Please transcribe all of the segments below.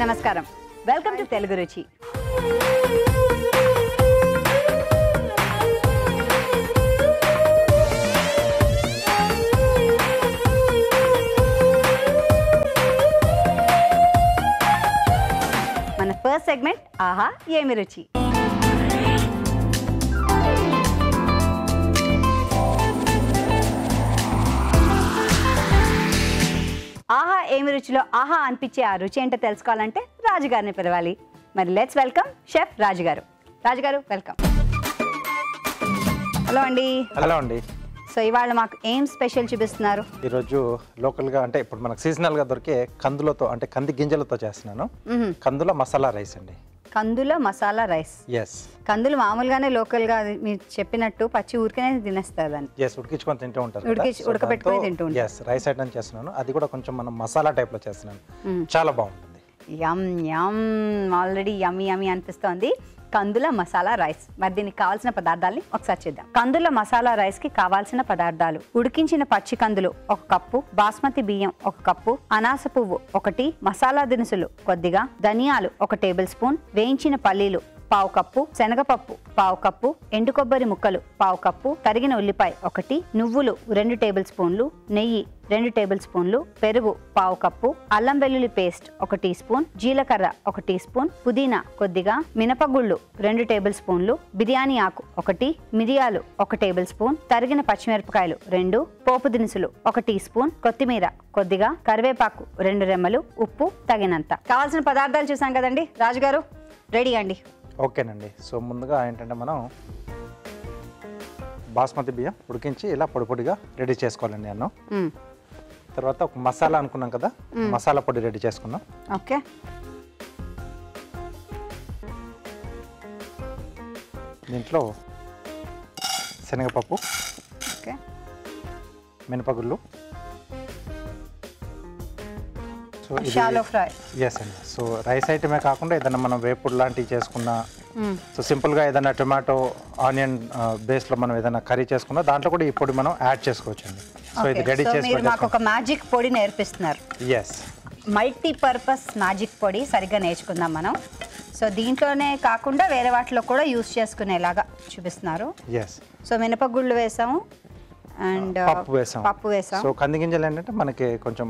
నమస్కారం, welcome to Telugu రుచి. మన ఫస్ట్ సెగ్మెంట్ ఆహా ఏమి రుచి. ఆహా ఏమి రుచిలో ఆహా అనిపించే ఆ రుచి ఏంటో తెలుసుకోవాలంటే రాజుగారిని పిలవాలి. మరి లెట్స్ వెల్కమ్ షెఫ్ రాజుగారు. రాజుగారు వెల్కమ్. హలో అండి. హలో అండి. సో ఇవాళ మాకు ఏం స్పెషల్ చూపిస్తున్నారు? ఈరోజు లోకల్గా అంటే ఇప్పుడు మనకు సీజనల్గా దొరికే కందులతో అంటే కంది గింజలతో చేస్తున్నాను. కందుల మసాలా రైస్ అండి. కందుల మసాలా రైస్. ఎస్. కందులు మామూలుగానే లోకల్గా మీరు చెప్పినట్టు పచ్చి ఊరికనే తినేస్తారు దాన్ని. ఎస్, ఉడికించుకొని తింటూ ఉంటారు. ఉడకబెట్టుకొని తింటూ ఉంటారు. ఎస్, రైస్ ఐటమ్ చేస్తున్నాను. అది కూడా కొంచెం మనం మసాలా టైప్లో చేస్తున్నాను. చాలా బాగుంటుంది. యమ్ యమ్, ఆల్రెడీ యమ్మీ యమ్మీ అనిపిస్తోంది. కందుల మసాలా రైస్. మరి దీనికి కావాల్సిన పదార్థాలని ఒకసారి చూద్దాం. కందుల మసాలా రైస్ కి కావాల్సిన పదార్థాలు: ఉడికించిన పచ్చి కందులు 1 కప్పు, బాస్మతి బియ్యం 1 కప్పు, అనాస పువ్వు 1, మసాలా దినుసులు కొద్దిగా, ధనియాలు 1 టేబుల్ స్పూన్, వేయించిన పల్లీలు 1/2 కప్పు, శనగపప్పు 1/2 కప్పు, ఎండు కొబ్బరి ముక్కలు 1/2 కప్పు, తరిగిన ఉల్లిపాయ 1, నువ్వులు 2 టేబుల్ స్పూన్లు, నెయ్యి 2 టేబుల్ స్పూన్లు, పెరుగు 1/2 కప్పు, అల్లం వెల్లుల్లి పేస్ట్ 1 టీ స్పూన్, జీలకర్ర 1 టీ స్పూన్, పుదీనా కొద్దిగా, మినపగుళ్ళు 2 టేబుల్ స్పూన్లు, బిర్యానీ ఆకు 1, మిరియాలు 1 టేబుల్ స్పూన్, తరిగిన పచ్చిమిరపకాయలు 2, పోపు దినుసులు 1 టీ స్పూన్, కొత్తిమీర కొద్దిగా, కరివేపాకు 2 రెమ్మలు, ఉప్పు తగినంత. కావాల్సిన పదార్థాలు చూసాం కదండి రాజుగారు, రెడీ అండి. ఓకేనండి. సో ముందుగా ఏంటంటే మనం బాస్మతి బియ్యం ఉడికించి ఇలా పొడి పొడిగా రెడీ చేసుకోవాలండి అన్నం. తర్వాత ఒక మసాలా అనుకున్నాం కదా, మసాలా పొడి రెడీ చేసుకున్నాం. ఓకే. దీంట్లో శనగపప్పు, ఓకే, మినపగుళ్ళు, సో షాలో ఫ్రై. ఎస్ అండి. సో రైస్ ఐటమే కాకుండా ఏదైనా మనం వేపుడు లాంటివి చేసుకున్నా, సో సింపుల్గా ఏదైనా టొమాటో ఆనియన్ బేస్లో మనం ఏదైనా కర్రీ చేసుకున్నా దాంట్లో కూడా ఈ పొడి మనం యాడ్ చేసుకోవచ్చు అండి. సో ఇది రెడీ మీరు మాకు ఒక మ్యాజిక్ పొడి నేర్పిస్తున్నారు. ఎస్, మల్టీపర్పస్ మ్యాజిక్ పొడి సరిగ్గా నేర్చుకుందాం మనం. సో దీంట్లోనే కాకుండా వేరే వాటిలో కూడా యూస్ చేసుకునేలాగా చూపిస్తున్నారు. ఎస్. సో మినపగుళ్ళు వేసాము అండ్ పప్పు వేసాం. సో కంది గింజలు ఏంటంటే మనకి కొంచెం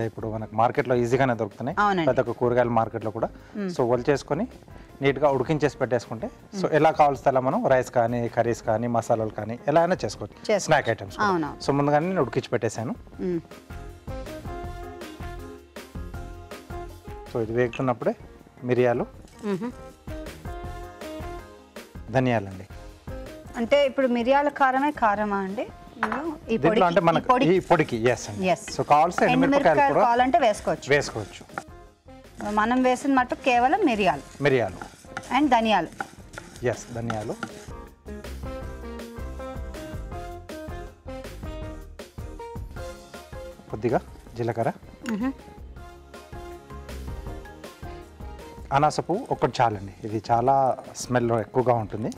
ఇప్పుడు మనకి మార్కెట్లో ఈజీగానే దొరుకుతున్నాయి, పెద్ద కూరగాయల మార్కెట్లో కూడా. సో ఒలి చేసుకొని నీట్గా ఉడికించేసి పెట్టేసుకుంటే సో ఎలా కావాల్సి అలా మనం రైస్ కానీ కర్రీస్ కానీ మసాలాలు కానీ ఎలా అయినా చేసుకోవచ్చు, స్నాక్ ఐటమ్స్. సో ముందుగానే నేను ఉడికించి పెట్టేశాను. సో ఇది వేగుతున్నప్పుడే మిరియాలు, ధనియాలండి. అంటే ఇప్పుడు మిరియాల కారమా అండి దీంట్లో? అంటే మనకి ఈ పొడికి ఎస్ అండి. సో కావాల్సిన ఎండుమిరపకాయలు కూడా కావాలంటే వేసుకోవచ్చు. మనం వేసిన మట్టు కేవలం మిరియాలు అండ్ ధనియాలు. ఎస్, ధనియాలు, కొద్దిగా జీలకర్ర, అనాస పువ్వు ఒకటి చాలండి. ఇది చాలా స్మెల్ ఎక్కువగా ఉంటుంది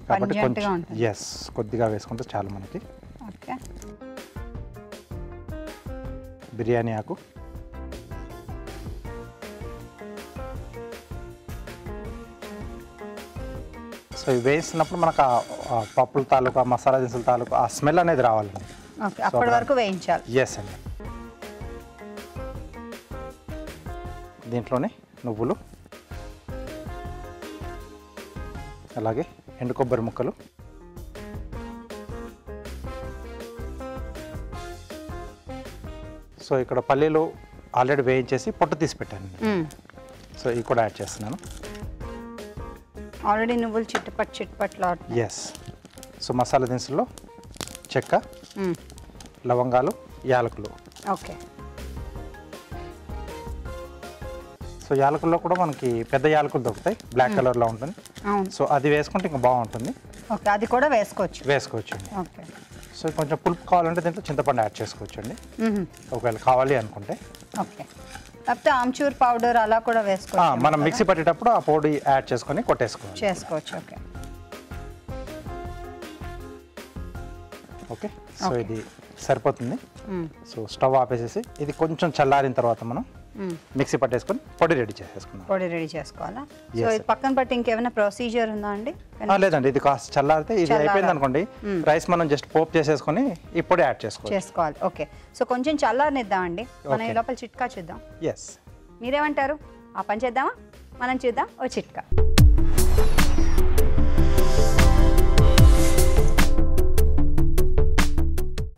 కాబట్టి కొంచెం ఎస్ కొద్దిగా వేసుకుంటే చాలు మనకి. ఓకే. బిర్యానీ ఆకు, సో ఇవి వేసినప్పుడు మనకు ఆ పప్పుల తాలూకు, మసాలా దినుసుల తాలూకు ఆ స్మెల్ అనేది రావాలండి. అప్పటి వరకు వేయించాలి. ఎస్ అండి. దీంట్లోనే నువ్వులు, అలాగే ఎండు కొబ్బరి ముక్కలు, సో ఇక్కడ పల్లీలు ఆల్రెడీ వేయించేసి పొట్టు తీసి పెట్టాను. సో ఇవి కూడా యాడ్ చేస్తున్నాను. ఆల్రెడీ నువ్వులు చిట్టుపట్లు. ఎస్. సో మసాలా దినుసుల్లో చెక్క, లవంగాలు, యాలకులు. ఓకే. సో యాలకుల్లో కూడా మనకి పెద్ద యాలకులు దొరుకుతాయి, బ్లాక్ కలర్లో ఉంటుంది. సో అది వేసుకుంటే ఇంకా బాగుంటుంది. ఓకే, అది కూడా వేసుకోవచ్చు అండి. ఓకే. సో కొంచెం పులుపు కావాలంటే దీంట్లో చింతపండు యాడ్ చేసుకోవచ్చు అండి, ఒకవేళ కావాలి అనుకుంటే. ఓకే. లేకపోతే ఆమ్చూర్ పౌడర్ అలా కూడా వేసుకోవచ్చు. మనం మిక్సీ పట్టేటప్పుడు ఆ పొడి యాడ్ చేసుకొని చేసుకోవచ్చు. ఓకే. ఓకే. సో ఇది సరిపోతుంది. సో స్టవ్ ఆపేసేసి ఇది కొంచెం చల్లారిన తర్వాత మనం మిక్సీ పట్టేసుకొని పొడి రెడీ చేసేసుకున్నాం. పొడి రెడీ చేసుకోవాలా? సో ఇది పక్కన పట్టి ఇంకేమైనా ప్రొసీజర్ ఉందా అండి? లేదండి, ఇది కాస్త చల్లారితే ఇది అయిపోయింది అనుకోండి, రైస్ మనం జస్ట్ పోప్ చేసేసుకొని ఈ పొడి యాడ్ చేసుకోవాలి. ఓకే, సో కొంచెం చల్లారనిద్దాం అండి, మనం ఈ లోపల చిట్కా చూద్దాం. ఎస్, మీరేమంటారు? ఆ పని చేద్దామా? మనం చూద్దాం ఓ చిట్కా.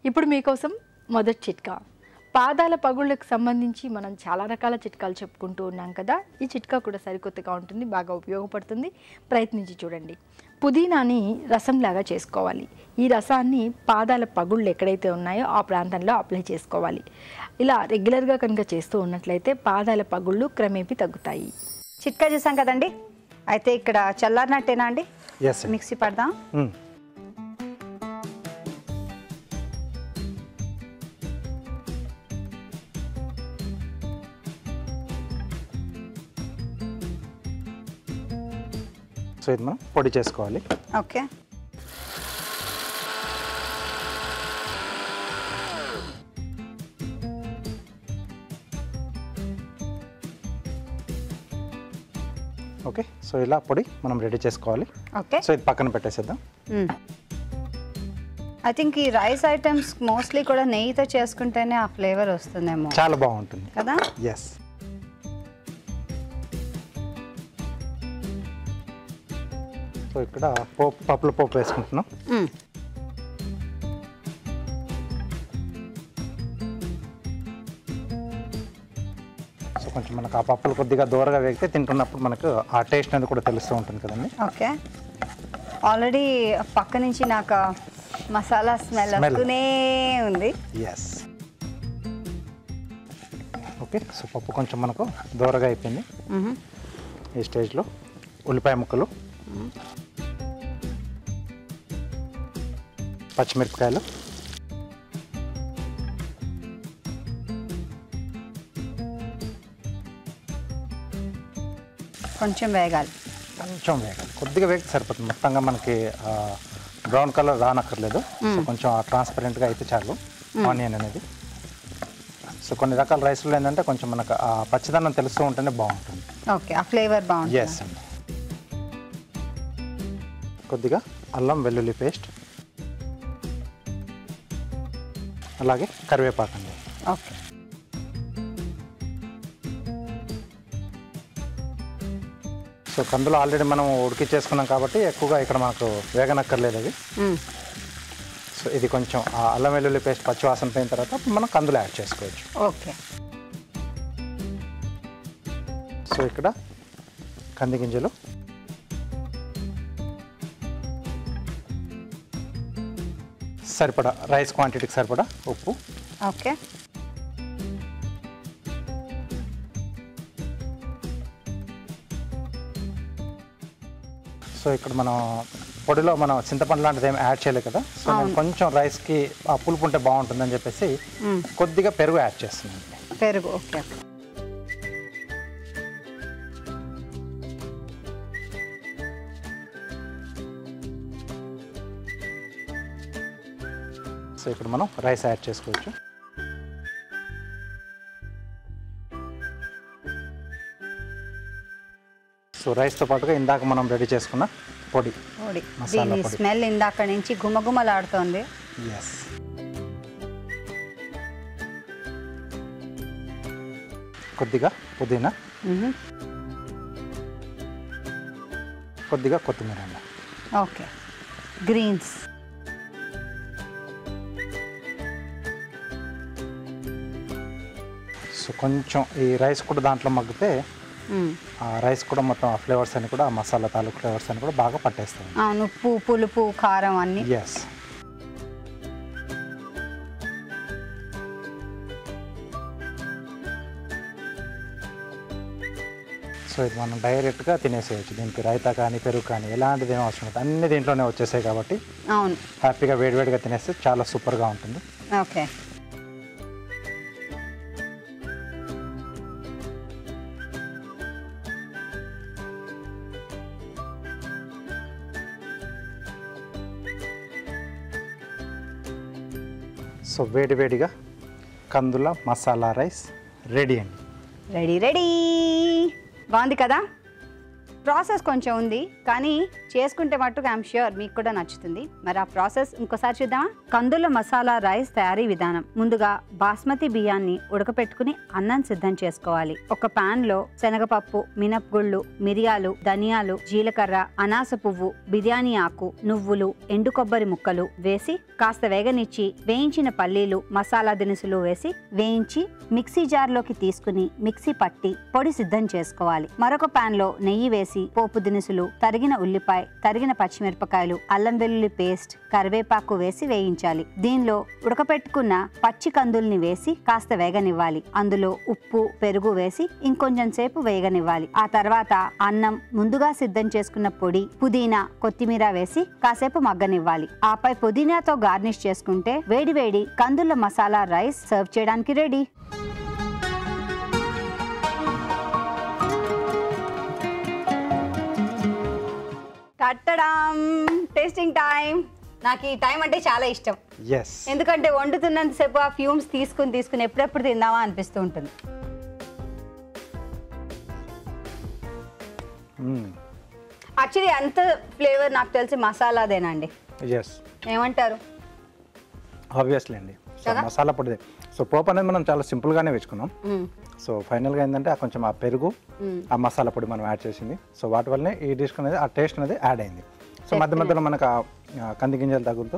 ఇప్పుడు మీకోసం మొదటి చిట్కా. పాదాల పగుళ్ళకు సంబంధించి మనం చాలా రకాల చిట్కాలు చెప్పుకుంటూ ఉన్నాం కదా, ఈ చిట్కా కూడా సరికొత్తగా ఉంటుంది, బాగా ఉపయోగపడుతుంది. ప్రయత్నించి చూడండి. పుదీనాని రసంలాగా చేసుకోవాలి. ఈ రసాన్ని పాదాల పగుళ్ళు ఎక్కడైతే ఉన్నాయో ఆ ప్రాంతంలో అప్లై చేసుకోవాలి. ఇలా రెగ్యులర్గా కనుక చేస్తూ ఉన్నట్లయితే పాదాల పగుళ్ళు క్రమేపీ తగ్గుతాయి. చిట్కా చూసాం కదండి, అయితే ఇక్కడ చల్లారినట్టేనా అండి? ఎస్, మిక్సీ పడదాం. సో ఇది మనం పొడి చేసుకోవాలి. ఓకే, ఓకే, సో ఇలా పొడి మనం రెడీ చేసుకోవాలి. ఓకే, సో ఇది పక్కన పెట్టేసేద్దాం. ఐ థింక్ ఈ రైస్ ఐటమ్స్ మోస్ట్లీ కూడా నెయ్యితో చేసుకుంటేనే ఆ ఫ్లేవర్ వస్తుందేమో, చాలా బాగుంటుంది కదా. ఎస్, సో ఇక్కడ పప్పుల పోపు వేసుకుంటున్నాం. సో కొంచెం మనకు ఆ పప్పులు కొద్దిగా దూరగా వేగితే తింటున్నప్పుడు మనకు ఆ టేస్ట్ అనేది కూడా తెలుస్తూ ఉంటుంది కదండి. ఓకే, ఆల్రెడీ పక్క నుంచి నాకు మసాలా స్మెల్ వస్తూనే ఉంది. ఎస్, ఓకే, సో పప్పు కొంచెం మనకు దూరగా అయిపోయింది. ఈ స్టేజ్లో ఉల్లిపాయ ముక్కలు, పచ్చిమిరపకాయలు, కొంచెం వేగాలి, కొద్దిగా వేగితే సరిపోతుంది. మొత్తంగా మనకి బ్రౌన్ కలర్ రానక్కర్లేదు. సో కొంచెం ట్రాన్స్పరెంట్గా అయితే చాలు ఆనియన్ అనేది. సో కొన్ని రకాల రైస్లో ఏంటంటే కొంచెం మనకు ఆ పచ్చిదనం తెలుస్తూ ఉంటేనే బాగుంటుంది. ఓకే, ఆ ఫ్లేవర్ బాగుంటుంది. ఎస్ అండి. కొద్దిగా అల్లం వెల్లుల్లి పేస్ట్, అలాగే కరివేపాకు అండి. ఓకే, సో కందులో ఆల్రెడీ మనం ఉడికిచ్చేసుకున్నాం కాబట్టి ఎక్కువగా ఇక్కడ మనకు వేగనక్కర్లేదు అది. సో ఇది కొంచెం ఆ అల్లం వెల్లుల్లి పేస్ట్ పచ్చి వాసన పోయిన తర్వాత మనం కందులు యాడ్ చేసుకోవచ్చు. ఓకే, సో ఇక్కడ కంది గింజలు, సరిపడా రైస్ క్వాంటిటీకి సరిపడా ఉప్పు, ఓకే, సో ఇక్కడ మనం పొడిలో మనం చింతపండు లాంటిది ఏమి యాడ్ చేయలేదు కదా. సో నేను కొంచెం రైస్కి ఆ పులుపు ఉంటే బాగుంటుందని చెప్పేసి కొద్దిగా పెరుగు యాడ్ చేస్తున్నాను. పెరుగు, ఓకే. సో ఇక్కడ మనం రైస్ యాడ్ చేసుకోవచ్చు. సో రైస్తో పాటుగా ఇందాక మనం రెడీ చేసుకున్న పొడి, దీని స్మెల్ ఇందాక నుంచి గుమగుమలాడుతోంది. ఎస్, కొద్దిగా పుదీనా, కొద్దిగా కొత్తిమీర అండి. ఓకే, గ్రీన్స్, సో కొంచెం ఈ రైస్ కూడా దాంట్లో మగ్గితే ఆ రైస్ కూడా మొత్తం ఆ ఫ్లేవర్స్ అని కూడా ఆ మసాలా తాలూకు ఫ్లేవర్స్ అని కూడా బాగా పట్టేస్తాయి. ఉప్పు, పులుపు, కారం అన్ని. ఎస్, సో ఇది మనం డైరెక్ట్గా తినేసేయచ్చు. దీనికి రైతా కానీ పెరుగు కానీ ఎలాంటిది ఏం అవసరం లేదు, అన్ని దీంట్లోనే వచ్చేసాయి కాబట్టి అవును, హ్యాపీగా వేడివేడిగా తినేస్తే చాలా సూపర్గా ఉంటుంది. ఓకే, సో వేడివేడిగా కందుల మసాలా రైస్ రెడీ అండి. Ready ready. బాగుంది కదా? ప్రాసెస్ కొంచెం ఉంది కానీ చేసుకుంటే మట్టుకు ఐఎమ్ ష్యూర్ మీకు కూడా నచ్చుతుంది. మరి ఆ ప్రాసెస్ ఇంకోసారి చూద్దామా? కందుల మసాలా రైస్ తయారీ విధానం. ముందుగా బాస్మతి బియ్యాన్ని ఉడకపెట్టుకుని అన్నం సిద్ధం చేసుకోవాలి. ఒక పాన్ లో శనగపప్పు, మినపగుళ్ళు, మిరియాలు, ధనియాలు, జీలకర్ర, అనాస పువ్వు, బిర్యానీ ఆకు, నువ్వులు, ఎండు కొబ్బరి ముక్కలు వేసి కాస్త వేగనిచ్చి వేయించిన పల్లీలు, మసాలా దినుసులు వేసి వేయించి మిక్సీ జార్లోకి తీసుకుని మిక్సీ పట్టి పొడి సిద్ధం చేసుకోవాలి. మరొక పాన్ లో నెయ్యి వేసి పోపు దినుసులు, తరిగిన ఉల్లిపాయ, తరిగిన పచ్చిమిరపకాయలు, అల్లం వెల్లుల్లి పేస్ట్, కరివేపాకు వేసి వేయించాలి. దీనిలో ఉడకపెట్టుకున్న పచ్చి కందుల్ని వేసి కాస్త వేగనివ్వాలి. అందులో ఉప్పు, పెరుగు వేసి ఇంకొంచెం సేపు వేగనివ్వాలి. ఆ తర్వాత అన్నం, ముందుగా సిద్ధం చేసుకున్న పొడి, పుదీనా, కొత్తిమీర వేసి కాసేపు మగ్గనివ్వాలి. ఆపై పుదీనాతో గార్నిష్ చేసుకుంటే వేడి వేడి కందుల మసాలా రైస్ సర్వ్ చేయడానికి రెడీ. కట్టడం టేస్టింగ్ టైం. నాకు ఈ టైం అంటే చాలా ఇష్టం. ఎందుకంటే వండుతున్నంతసేపు ఆ ఫ్యూమ్స్ తీసుకుని ఎప్పుడెప్పుడు తిందామా అనిపిస్తూ ఉంటుంది. యాక్చువల్లీ అంత ఫ్లేవర్ నాకు తెలిసి మసాలాదేనండి. ఏమంటారు? ఆబ్వియస్లీ అండి. మసాలా పొడిదే. సో పోపు అనేది మనం చాలా సింపుల్ గానే వేసుకున్నాం. సో ఫైనల్ గా ఏంటంటే కొంచెం ఆ పెరుగు, ఆ మసాలా పొడి మనం యాడ్ చేసింది. సో వాటి వల్లనే ఈ డిష్ అనేది ఆ టేస్ట్ అనేది యాడ్ అయింది. సో మధ్య మధ్యలో మనకు కంది గింజలు తగులుతూ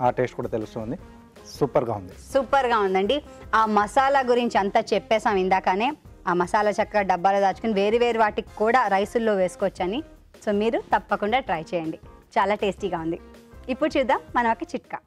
ఆ టేస్ట్ కూడా తెలుస్తుంది. సూపర్గా ఉంది. సూపర్గా ఉందండి. ఆ మసాలా గురించి అంతా చెప్పేసాం ఇందాకనే. ఆ మసాలా చక్కగా డబ్బాలో దాచుకుని వేరు వాటికి కూడా రైసుల్లో వేసుకోవచ్చని. సో మీరు తప్పకుండా ట్రై చేయండి. చాలా టేస్టీగా ఉంది. ఇప్పుడు చూద్దాం మనం ఒక చిట్కా.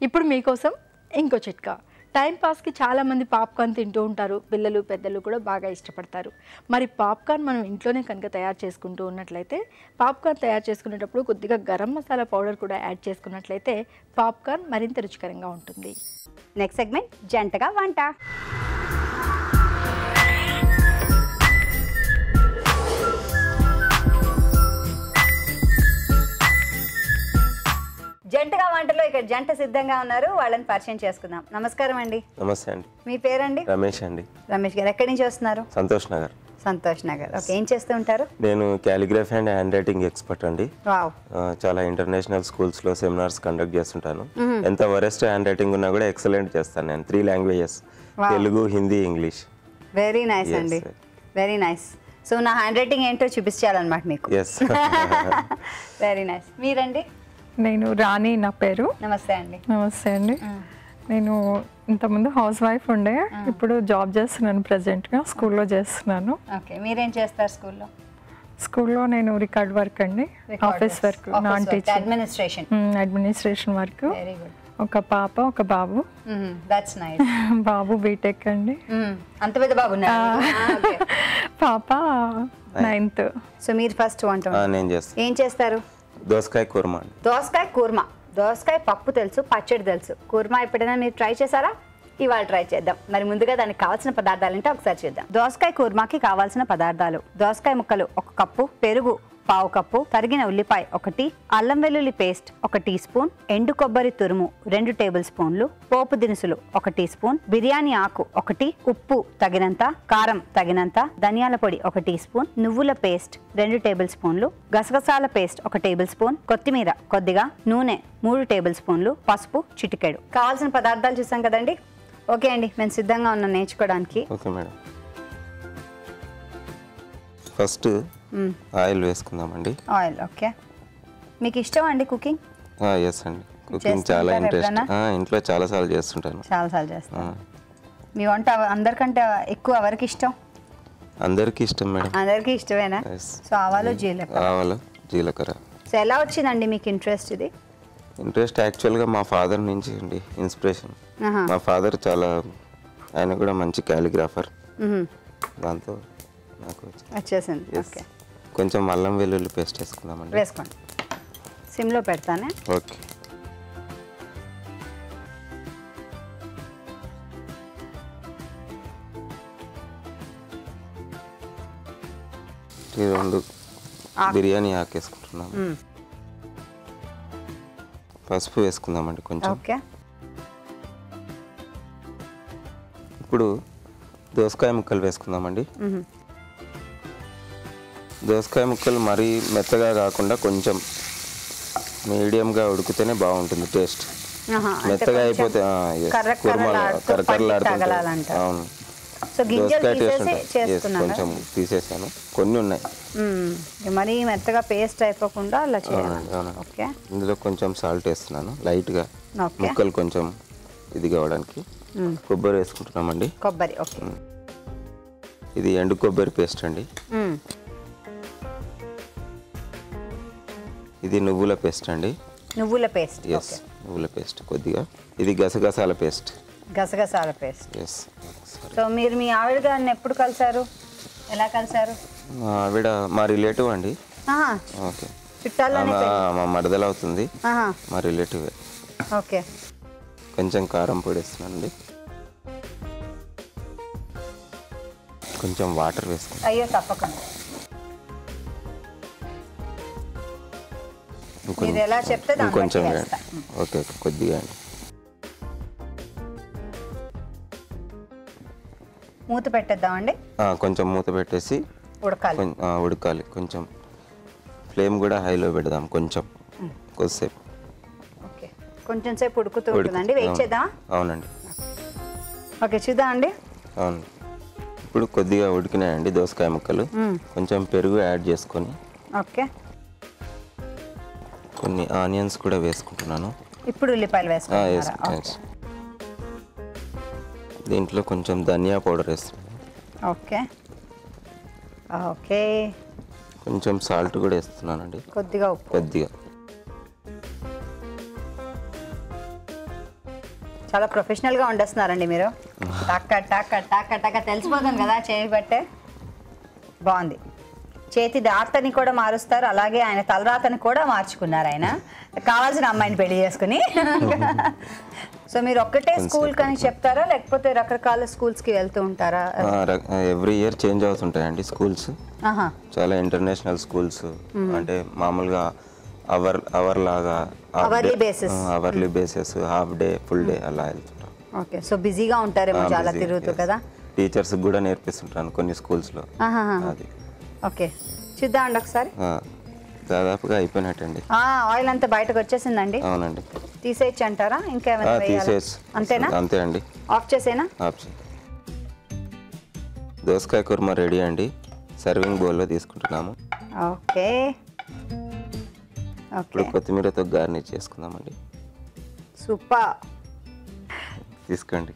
ఇప్పుడు మీకోసం ఇంకో చిట్కా. టైంపాస్కి చాలామంది పాప్కార్న్ తింటూ ఉంటారు. పిల్లలు, పెద్దలు కూడా బాగా ఇష్టపడతారు. మరి పాప్కార్న్ మనం ఇంట్లోనే కనుక తయారు చేసుకుంటూ ఉన్నట్లయితే, పాప్కార్న్ తయారు చేసుకునేటప్పుడు కొద్దిగా గరం మసాలా పౌడర్ కూడా యాడ్ చేసుకున్నట్లయితే పాప్కార్న్ మరింత రుచికరంగా ఉంటుంది. నెక్స్ట్ సెగ్మెంట్ జంటగా వంట. జంటగా వంటలో ఇక్కడ జంట సిద్ధంగా ఉన్నారు. వాళ్ళని పరిచయం చేసుకుందాం. నమస్కారం అండి. నమస్తే అండి. మీ పేరండి? రమేష్ అండి. రమేష్ గారు ఎక్కడి నుంచి వస్తున్నారు? సంతోష్ నగర్. సంతోష్ నగర్. ఓకే, ఏం చేస్తూ ఉంటారు? నేను calligraphy and hand writing expert అండి. వావ్. చాలా ఇంటర్నేషనల్ స్కూల్స్ లో సెమినార్స్ కండక్ట్ చేస్తుంటాను. ఎంత వరెస్ట్ హ్యాండ్ రైటింగ్ ఉన్నా కూడా ఎక్సలెంట్ చేస్తాను నేను. 3 languages, Telugu, Hindi, English. Very nice అండి, వెరీ నైస్. సో నా హ్యాండ్ రైటింగ్ ఏంటో చూపించాలన్నమాట మీకు. Very nice. మీరండి? నేను రాణి నా పేరు. నమస్తే అండి. నమస్తే అండి. నేను ఇంతకుముందు హౌస్ వైఫ్ ఉండే, ఇప్పుడు జాబ్ చేస్తున్నాను. ప్రెసెంట్గా స్కూల్లో చేస్తున్నాను. ఓకే, మీరేం చేస్తారు స్కూల్లో? స్కూల్లో నేను రికార్డ్ వర్క్ అండి, office work, non teaching, administration work. Very good. ఒక పాప, ఒక బాబు. That's nice. బాబు బీటెక్ అండి. అంత పెద్ద బాబు ఉన్నారు. పాప 9th. సో మీరు ఫస్ట్ వంట నేను చేస్తాను. ఏం చేస్తారు? దోసకాయ కుర్మా. దోసకాయ కుర్మా. దోసకాయ పప్పు తెలుసు, పచ్చడి తెలుసు. కుర్మా ఎప్పుడైనా మీరు ట్రై చేశారా? ఇవాళ ట్రై చేద్దాం. మరి ముందుగా దానికి కావాల్సిన పదార్థాలు ఏంటో ఒకసారి చూద్దాం. దోసకాయ కుర్మాకి కావాల్సిన పదార్థాలు: దోసకాయ ముక్కలు 1 కప్పు, పెరుగు 1/2 కప్పు, తరిగిన ఉల్లిపాయ 1, అల్లం వెల్లుల్లి పేస్ట్ 1 టీ స్పూన్, ఎండు కొబ్బరి తురుము 2 టేబుల్ స్పూన్లు, పోపు దినుసులు 1 టీ స్పూన్, బిర్యానీ ఆకు 1, ఉప్పు తగినంత, కారం తగినంత, ధనియాల పొడి 1 టీ స్పూన్, నువ్వుల పేస్ట్ 2 టేబుల్ స్పూన్లు, గసగసాల పేస్ట్ 1 టేబుల్ స్పూన్, కొత్తిమీర కొద్దిగా, నూనె 3 టేబుల్ స్పూన్లు, పసుపు చిటికెడు. కావాల్సిన పదార్థాలు చూసాం కదండి. ఓకే అండి, మేము సిద్ధంగా ఉన్నాం నేర్చుకోవడానికి. Okay madam. ఫస్ట్ ఆయిల్ వేసుకుందామండి. ఆయిల్. ఓకే. మీకు ఇష్టం అండి కుకింగ్? ఎస్ అండి, కుకింగ్ చాలా ఇంట్రెస్ట్. ఇంట్లో చాలా సార్లు చేస్తుంటాను. చాలాసార్లు చేస్తాను. మీ వంట అందరికంటే ఎక్కువ ఎవరికి ఇష్టం? అందరికీ ఇష్టం మేడం. అందరికీ ఇష్టమేనా? సో ఆవాలు జీలకర్ర. సో ఎలా వచ్చిందండి మీకు ఇంట్రెస్ట్? ఇది ఇంట్రెస్ట్ యాక్చువల్గా మా ఫాదర్ నుంచి అండి, ఇన్స్పిరేషన్. మా ఫాదర్ చాలా, ఆయన కూడా మంచి క్యాలిగ్రాఫర్. దాంతో నాకు వచ్చేసింది. ఓకే. కొంచెం అల్లం వెల్లుల్లి పేస్ట్ వేసుకుందామండి. వేసుకోండి. సిమ్లో పెడతానే. ఓకే. ఈ 2 బిర్యానీ ఆకు వేసుకుంటున్నాము. పసుపు వేసుకుందామండి కొంచెం. ఓకే. ఇప్పుడు దోసకాయ ముక్కలు వేసుకుందామండి. దోసకాయ ముక్కలు మరీ మెత్తగా కాకుండా కొంచెం మీడియంగా ఉడికితేనే బాగుంటుంది టేస్ట్. మెత్తగా అయిపోతే కుర్మాలు కరకరలాడుతుంటాయి. అవును, దోసకాయ టేస్ట్ ఉంటుంది. కొంచెం తీసేసాను, కొన్ని ఉన్నాయి. మరీ మెత్తగా పేస్ట్ అయిపోకుండా అలా చేయాలి. ఓకే. ఇందులో కొంచెం సాల్ట్ వేస్తున్నాను లైట్గా, ముక్కలు కొంచెం ఇది కావడానికి. కొబ్బరి వేసుకుంటున్నామండి. కొబ్బరి. ఓకే. ఇది ఎండు కొబ్బరి పేస్ట్ అండి. ఇది నువ్వుల పేస్ట్ అండి. నువ్వుల పేస్ట్. ఎస్, నువ్వుల పేస్ట్ కొద్దిగా. ఇది గసగసాల పేస్ట్. గసగసాల పేస్ట్. ఎస్. సో మీరు మీ ఆవిడ గారిని ఎప్పుడు కలిసారు, ఎలా కలిసారు? మా ఆవిడ మా రిలేటివ్ అండి. ఓకే. చుట్టాలోనే మా మరదల అవుతుంది, మా రిలేటివ్. ఓకే. కొంచెం కారం పొడి వేస్తున్నానండి. కొంచెం వాటర్ వేసుకుంటాం. అయ్యో తప్పకుండా, మీరు ఎలా చెప్తే కొంచెం ఓకే కొద్దిగా అండి. మూత పెట్టేద్దామండి. కొంచెం మూత పెట్టేసి ఉడకాలి. కొంచెం ఫ్లేమ్ కూడా హైలో పెడదాం కొంచెం కొద్దిసేపు. ఓకే, కొంచెం సేపు ఉడుకుతుందండి, వెయిట్ చేద్దాం. అవునండి. ఓకే, చూద్దాం అండి. అవును, ఇప్పుడు కొద్దిగా ఉడికినాయండి దోసకాయ ముక్కలు. కొంచెం పెరుగు యాడ్ చేసుకొని, ఓకే, కొన్ని ఆనియన్స్ కూడా వేసుకుంటున్నాను. ఇప్పుడు ఉల్లిపాయలు వేసుకుంటున్నారా? దీంట్లో కొంచెం ధనియా పౌడర్ వేస్తున్నాను. ఓకే. ఓకే, కొంచెం సాల్ట్ కూడా వేస్తున్నానండి. కొద్దిగా ఉప్పు. కొద్దిగా. చాలా ప్రొఫెషనల్గా వండేస్తున్నారండి మీరు. టక్క టక్క టక్క టక్క తెలిసిపోతుంది కదా చేయి బట్టే. బాగుంది. చేతి దాతని కూడా మారుస్తారు, అలాగే ఆయన తలరాతని కూడా మార్చుకున్నారు ఆయన, కావాల్సిన అమ్మాయిని పెళ్లి చేసుకుని. సో మీరు ఒక్కటే స్కూల్ కానీ చెప్తారా, లేకపోతే రకరకాల స్కూల్స్కి వెళ్తూ ఉంటారా? ఎవ్రీ ఇయర్ చేంజ్ అవుతుంటాయండి స్కూల్స్. చాలా ఇంటర్నేషనల్ స్కూల్స్, అంటే మామూలుగా అవర్ లాగా hourly bases, half day, full day అలా వెళ్తుంటాం. ఓకే. సో బిజీగా ఉంటారేమో చాలా తిరుగుతూ కదా. టీచర్స్ కూడా నేర్పిస్తుంటాను కొన్ని స్కూల్స్లో. అది. ఓకే, చూద్దామండి ఒకసారి. దాదాపుగా అయిపోయినట్టండి. ఆయిల్ అంతా బయటకు వచ్చేసిందండి. అవునండి. తీసేయచ్చు అంటారా, ఇంకేమైనా? అంతేనా? అంతే అండి. ఆఫ్ చేసేనా? ఆఫ్ చేయి. దోసకాయ కుర్మా రెడీ అండి. సర్వింగ్ బౌల్లో తీసుకుంటున్నాము. ఓకే. ఇప్పుడు కొత్తిమీరతో గార్నిష్ చేసుకుందామండి. సూపర్. తీసుకోండి.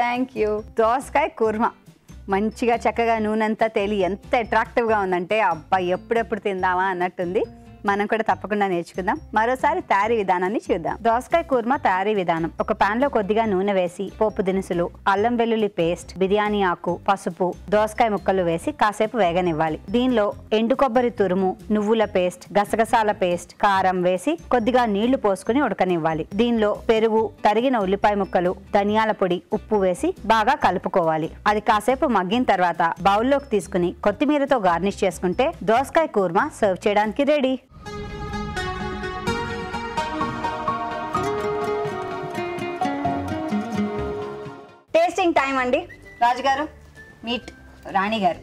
Thank you. దోసకాయ కుర్మా మంచిగా చక్కగా నూనెంతా తేలి ఎంత అట్రాక్టివ్గా ఉందంటే అబ్బా ఎప్పుడెప్పుడు తిందామా అన్నట్టుంది. మనం కూడా తప్పకుండా నేర్చుకుందాం. మరోసారి తయారీ విధానాన్ని చూద్దాం. దోసకాయ కుర్మా తయారీ విధానం: ఒక పాన్ లో కొద్దిగా నూనె వేసి పోపు దినుసులు, అల్లం వెల్లుల్లి పేస్ట్, బిర్యానీ ఆకు, పసుపు, దోసకాయ ముక్కలు వేసి కాసేపు వేగనివ్వాలి. దీనిలో ఎండు కొబ్బరి తురుము, నువ్వుల పేస్ట్, గసగసాల పేస్ట్, కారం వేసి కొద్దిగా నీళ్లు పోసుకుని ఉడకనివ్వాలి. దీనిలో పెరుగు, తరిగిన ఉల్లిపాయ ముక్కలు, ధనియాల పొడి, ఉప్పు వేసి బాగా కలుపుకోవాలి. అది కాసేపు మగ్గిన తర్వాత బౌల్లోకి తీసుకుని కొత్తిమీరతో గార్నిష్ చేసుకుంటే దోసకాయ కుర్మా సర్వ్ చేయడానికి రెడీ. టేస్టింగ్ టైం అండి. రాజుగారు, మీట్ రాణి గారు.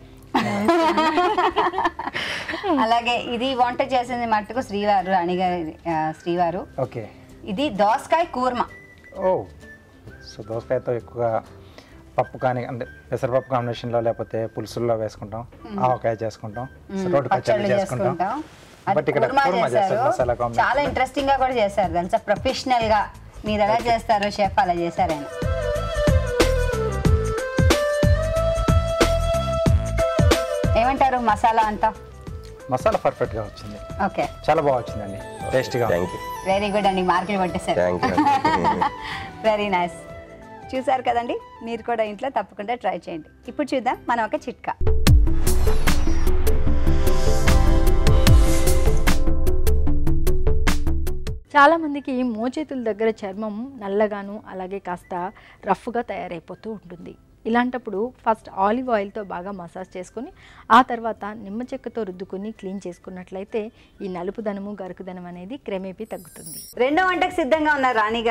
అలాగే ఇది వంట చేసింది మట్టుకు శ్రీవారు, రాణి గారు, శ్రీవారు. ఓకే. ఇది దోసకాయ కూర్మా. సో దోసకాయతో ఎక్కువగా పప్పు కానీ, అంటే పెసరపప్పు కాంబినేషన్లో, లేకపోతే పులుసుల్లో వేసుకుంటాం, ఆవకాయ చేసుకుంటాం, రోడ్డు పచ్చళ్ళు చేసుకుంటాం. బట్ ఇక్కడ కుర్మా చేస్తారు, మసాలా కాంబినేషన్. చాలా ఇంట్రెస్టింగ్ గా కూడా చేశారు తెలుసా, ప్రొఫెషనల్ గా. మీరు ఎలా చేస్తారో షెఫ్ అలా చేశారు ఆయన. ఏమంటారు మసాలా అంతా? మసాలా పర్ఫెక్ట్ గా వచ్చింది. ఓకే, చాలా బాగా వచ్చిందండి, టేస్టీగా. వెరీ గుడ్ అండి, మార్కులు కొట్టేశారు. Very nice. చూసారు కదండి, మీరు కూడా ఇంట్లో తప్పకుండా ట్రై చేయండి. ఇప్పుడు చూద్దాం మనం ఒక చిట్కా. చాలామందికి మోచేతుల దగ్గర చర్మం నల్లగాను అలాగే కాస్త రఫ్గా తయారైపోతూ ఉంటుంది. ఇలాంటప్పుడు ఫస్ట్ ఆలివ్ ఆయిల్తో బాగా మసాజ్ చేసుకొని ఆ తర్వాత నిమ్మ చెక్కతో రుద్దుకొని క్లీన్ చేసుకున్నట్లయితే ఈ నలుపుదనము గరుకుదనం అనేది క్రమేపీ తగ్గుతుంది. రెండో వంటకు సిద్ధంగా ఉన్నారు రాణి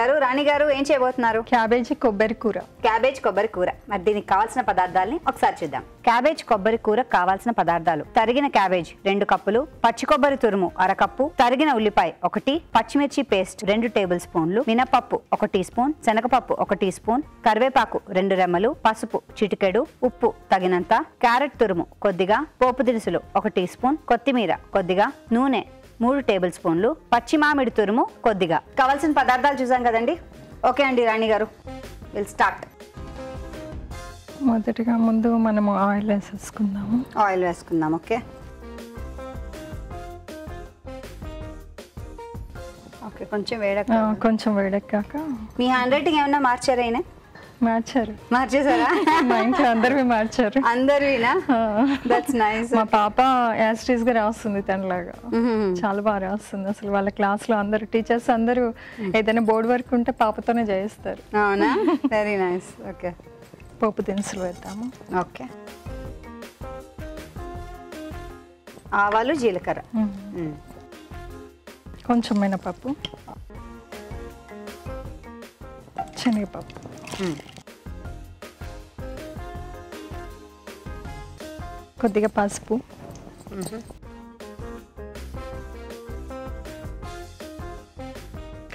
గారు ఏం చేయబోతున్నారు? క్యాబేజీ కొబ్బరి కూర. క్యాబేజ్ కొబ్బరి కూర. మరి దీనికి కావాల్సిన పదార్థాలని ఒకసారి చూద్దాం. క్యాబేజ్ కొబ్బరి కూర కావాల్సిన పదార్థాలు: తరిగిన క్యాబేజ్ 2 కప్పులు, పచ్చి కొబ్బరి తురుము 1/2 కప్పు, తరిగిన ఉల్లిపాయ 1, పచ్చిమిర్చి పేస్ట్ 2 టేబుల్ స్పూన్లు, మినపప్పు 1 టీ స్పూన్, శనగపప్పు 1 టీ స్పూన్, కరివేపాకు 2 రెమ్మలు, పసుపు చిటికెడు, ఉప్పు తగినంత, క్యారెట్ తురుము కొద్దిగా, పోపు దినుసులు 1 టీ స్పూన్, కొత్తిమీర కొద్దిగా, నూనె 3 టేబుల్ స్పూన్లు, పచ్చి మామిడి తురుము కొద్దిగా. కావాల్సిన పదార్థాలు చూసాం కదండి. ఓకే అండి రాణి గారు, విల్ స్టార్ట్. మొదటిగా ముందు మనము ఆయిల్ వేసేసుకుందాము. ఆయిల్ వేసుకుందాం. ఓకే ఓకే, కొంచెం కొంచెం వేడెక్కాక. మీ హ్యాండ్ రైటింగ్ ఏమన్నా మార్చారా? అయినా మార్చేసారా? మా ఇంట్లో అందరివి మార్చారు. అందరివినా? That's nice. మా పాప యాస్టీస్ గా రాస్తుంది తనలాగా, చాలా బాగా రాస్తుంది. అసలు వాళ్ళ క్లాస్ లో అందరు టీచర్స్ అందరూ ఏదైనా బోర్డు వర్క్ ఉంటే పాపతోనే చేయిస్తారు. అవునా? Very nice. ఓకే, పోపు దినుసులు వేద్దాము. ఓకే, ఆవాలు జీలకర్ర, కొంచెం మినపప్పు, శనగపప్పు, కొద్దిగా పసుపు,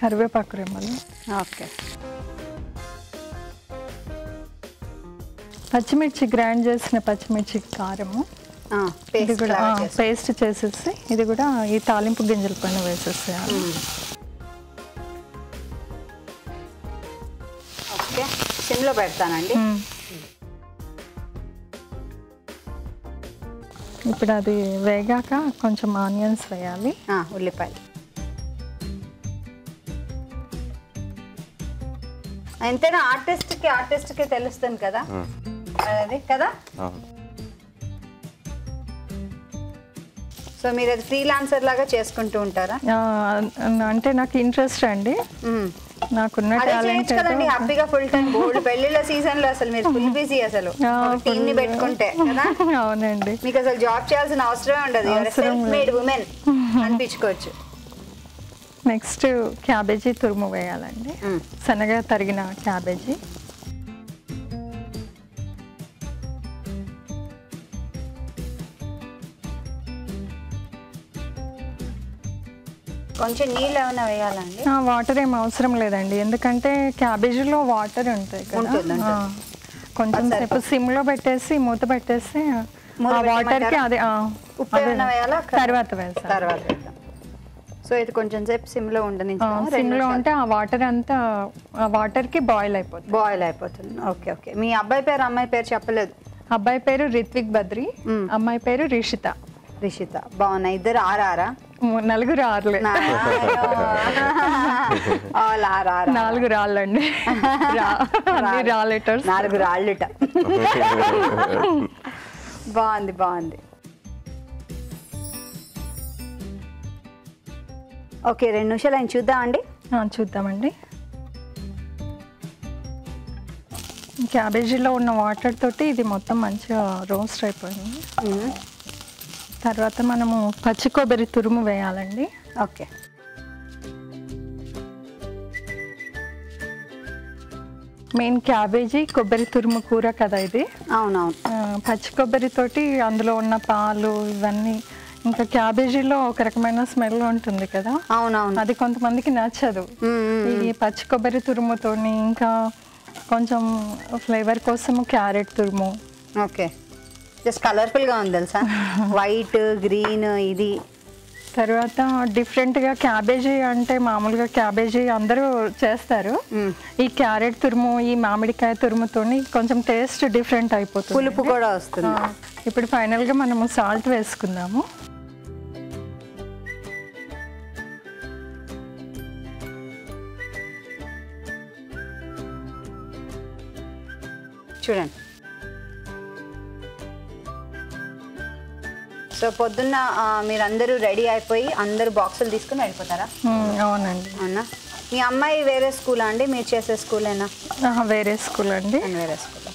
కరివేపాకు రెమ్మలు, ఓకే, పచ్చిమిర్చి గ్రైండ్ చేసిన పచ్చిమిర్చి కారము, ఇది కూడా పేస్ట్ చేసేసి ఇది కూడా ఈ తాలింపు గింజల పైన వేసేసేయాలి. ఓకే, సిమ్లో పెడతానండి. ఇప్పుడు అది వేగాక కొంచెం ఆనియన్స్ వేయాలి, ఉల్లిపాయలు. ఎంతైనా ఆర్టిస్ట్కి తెలుస్తుంది కదా అది కదా. సో మీరు అది ఫ్రీలాన్సర్ లాగా చేసుకుంటూ ఉంటారా? అంటే నాకు ఇంట్రెస్ట్ అండి, నాకున్న టాలెంట్ కదండి. హ్యాపీగా ఫుల్ టైం బోల్డ్ పెళ్లిళ్ళ సీజన్ లో అసలు మీరు ఫుల్ బిజీ అసలు టీమ్ ని పెట్టుకుంటే కదా. అవునండి, మీకు అసలు జాబ్ చేయాల్సిన అవసరమే ఉండదు, సెల్ఫ్ మేడ్ ఉమెన్ అనిపించుకోవచ్చు. నెక్స్ట్ క్యాబేజీ తురుము వేయాలండి, సన్నగా తరిగిన క్యాబేజీ. కొంచెం నీళ్ళు ఏమైనా వేయాలండి? వాటర్ ఏం అవసరం లేదండి, ఎందుకంటే క్యాబేజీలో వాటర్ ఉంటాయి కదా. కొంచెం సేపు సిమ్ లో పెట్టేసి మూత పెట్టేసి ఆ వాటర్ కి అదే తర్వాత వేద్దాం. సో ఇది కొంచెం సేపు సిమ్ లో ఉండనిస్తాము. సిమ్ లో ఉంటే ఆ వాటర్ అంతా ఆ వాటర్ కి బాయిల్ అయిపోతుంది. Okay okay. మీ అబ్బాయి పేరు అమ్మాయి పేరు చెప్పలేదు? అబ్బాయి పేరు రిత్విక్ బద్రి, అమ్మాయి పేరు రిషిత. బాగున్నాయి. ఇద్దరు ఆరారా? 4 ఆర్లే. 4 రాళ్ళండి, 4 రాళ్ళుట. బాగుంది. ఓకే, 2 నిమిషాలు ఆయన చూద్దామండి. చూద్దామండి. క్యాబేజీలో ఉన్న వాటర్ తోటి ఇది మొత్తం మంచిగా రోస్ట్ అయిపోయింది. తర్వాత మనము పచ్చి కొబ్బరి తురుము వేయాలండి. ఓకే, మెయిన్ క్యాబేజీ కొబ్బరి తురుము కూర కదా ఇది. అవునవును. పచ్చి కొబ్బరి తోటి అందులో ఉన్న పాలు ఇవన్నీ, ఇంకా క్యాబేజీలో ఒక రకమైన స్మెల్ ఉంటుంది కదా. అవునవును, అది కొంతమందికి నచ్చదు. ఈ పచ్చి కొబ్బరి తురుముతోని ఇంకా కొంచెం ఫ్లేవర్ కోసము క్యారెట్ తురుము. ఓకే, జస్ట్ కలర్ఫుల్గా ఉంది తెలుసా, వైట్ గ్రీన్ ఇది. తర్వాత డిఫరెంట్గా క్యాబేజీ అంటే మామూలుగా క్యాబేజీ అందరూ చేస్తారు, ఈ క్యారెట్ తురుము ఈ మామిడికాయ తురుముతోని కొంచెం టేస్ట్ డిఫరెంట్ అయిపోతుంది, పులుపు కూడా వస్తుంది. ఇప్పుడు ఫైనల్గా మనము సాల్ట్ వేసుకుందాము. చూడండి. సో పొద్దున్న మీరందరూ రెడీ అయిపోయి అందరూ బాక్సులు తీసుకుని వెళ్ళిపోతారా? అవునండి. అవునా? మీ అమ్మాయి వేరే స్కూలా అండి, మీరు చేసే స్కూలేనా? వేరే స్కూల్ అండి. వేరే స్కూల్.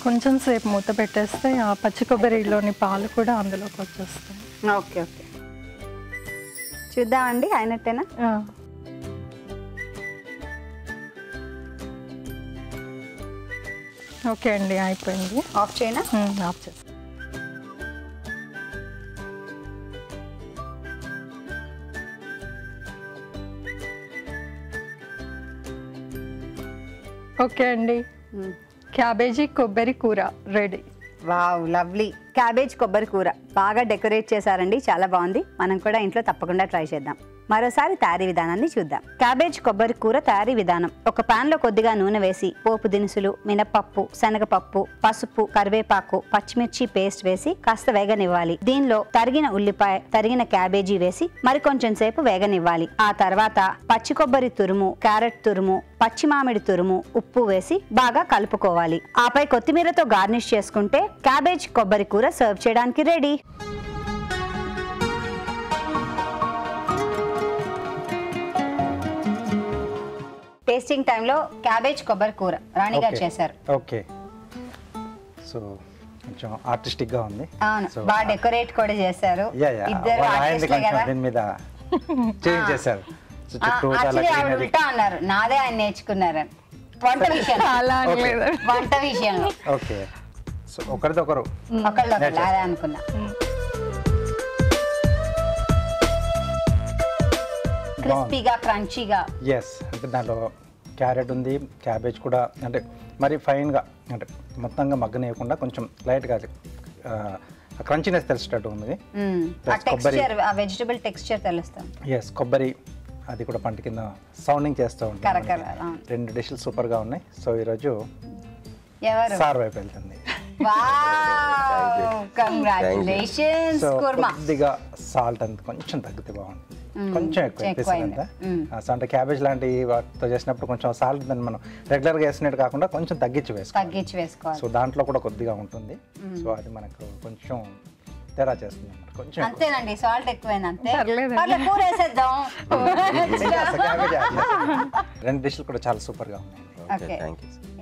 కొంచెం సేపు మూత పెట్టేస్తే ఆ పచ్చి కొబ్బరిలోని పాలు కూడా అందులోకి వచ్చేస్తాయి. ఓకే ఓకే, చూద్దామండి అయినట్టేనా? ఓకే అండి, అయిపోయింది. ఆఫ్ చేయనా? ఆఫ్ చేస్తాను. ఓకే అండి, క్యాబేజీ కొబ్బరి కూర రెడీ. Wow, lovely. క్యాబేజ్ కొబ్బరి కూర బాగా డెకరేట్ చేశారండి, చాలా బాగుంది. మనం కూడా ఇంట్లో తప్పకుండా ట్రై చేద్దాం. మరోసారి తయారీ విధానాన్ని చూద్దాం. క్యాబేజ్ కొబ్బరి కూర తయారీ విధానం: ఒక పాన్ లో కొద్దిగా నూనె వేసి పోపు దినుసులు, మినపప్పు, శనగపప్పు, పసుపు, కరివేపాకు, పచ్చిమిర్చి పేస్ట్ వేసి కాస్త వేగనివ్వాలి. దీనిలో తరిగిన ఉల్లిపాయ, తరిగిన క్యాబేజీ వేసి మరికొంచెం సేపు వేగనివ్వాలి. ఆ తర్వాత పచ్చి కొబ్బరి తురుము, క్యారెట్ తురుము, పచ్చి మామిడి తురుము, ఉప్పు వేసి బాగా కలుపుకోవాలి. ఆపై కొత్తిమీరతో గార్నిష్ చేసుకుంటే క్యాబేజ్ కొబ్బరి కూర సర్వ్ చేయడానికి రెడీ. టేస్టింగ్ టైంలో క్యాబేజ్ కొబ్బరి కూర రాణి గారు చేశారు. ఓకే, సో కొంచెం ఆర్టిస్టిక్ గా ఉంది. అవును, బాగా డెకరేట్ కూడా చేశారు. ఇద్దరు ఆర్టిస్టులే కదా, దీని మీద చేంజ్ చేశారు. యాక్చువల్లీ ఆవిడ ఉల్టా అన్నారు, నాదే ఆయన నేర్చుకున్నారని వంట విషయం. వంట విషయంలో ఓకే, సో ఒకరితో ఒకరు ఒకళ్ళొకరు అదే అనుకున్నా. క్రిస్పీగా, క్రంచీగా. ఎస్, అంటే దాంట్లో క్యారెట్ ఉంది, క్యాబేజ్ కూడా అంటే మరి ఫైన్గా అంటే మొత్తంగా మగ్గనేయకుండా కొంచెం లైట్గా క్రంచీనెస్ తెలిసేటట్టు ఉంది. వెజిటబుల్ టెక్స్చర్ తెలుస్తుంది. ఎస్, కొబ్బరి అది కూడా పంట కింద సౌండింగ్ చేస్తూ ఉంటుంది. 2 డిష్లు సూపర్గా ఉన్నాయి. సో ఈరోజు సార్ వైపు వెళ్తుంది. కొద్దిగా సాల్ట్ అంత కొంచెం తగ్గితే బాగుంటుంది, కొంచెం ఎక్కువ అనిపిస్తుంది. సో అంటే క్యాబేజ్ లాంటి వాటితో చేసినప్పుడు కొంచెం సాల్ట్ దాన్ని మనం రెగ్యులర్గా వేసినట్టు కాకుండా కొంచెం తగ్గించి వేసుకోవాలి. సో దాంట్లో కూడా కొద్దిగా ఉంటుంది. సో అది మనకు కొంచెం తేడా చేస్తుంది అన్నమాట. కొంచెం అంతేనండి, సాల్ట్ ఎక్కువైంది అంతే. 2 డిష్లు కూడా చాలా సూపర్ గా ఉన్నాయి.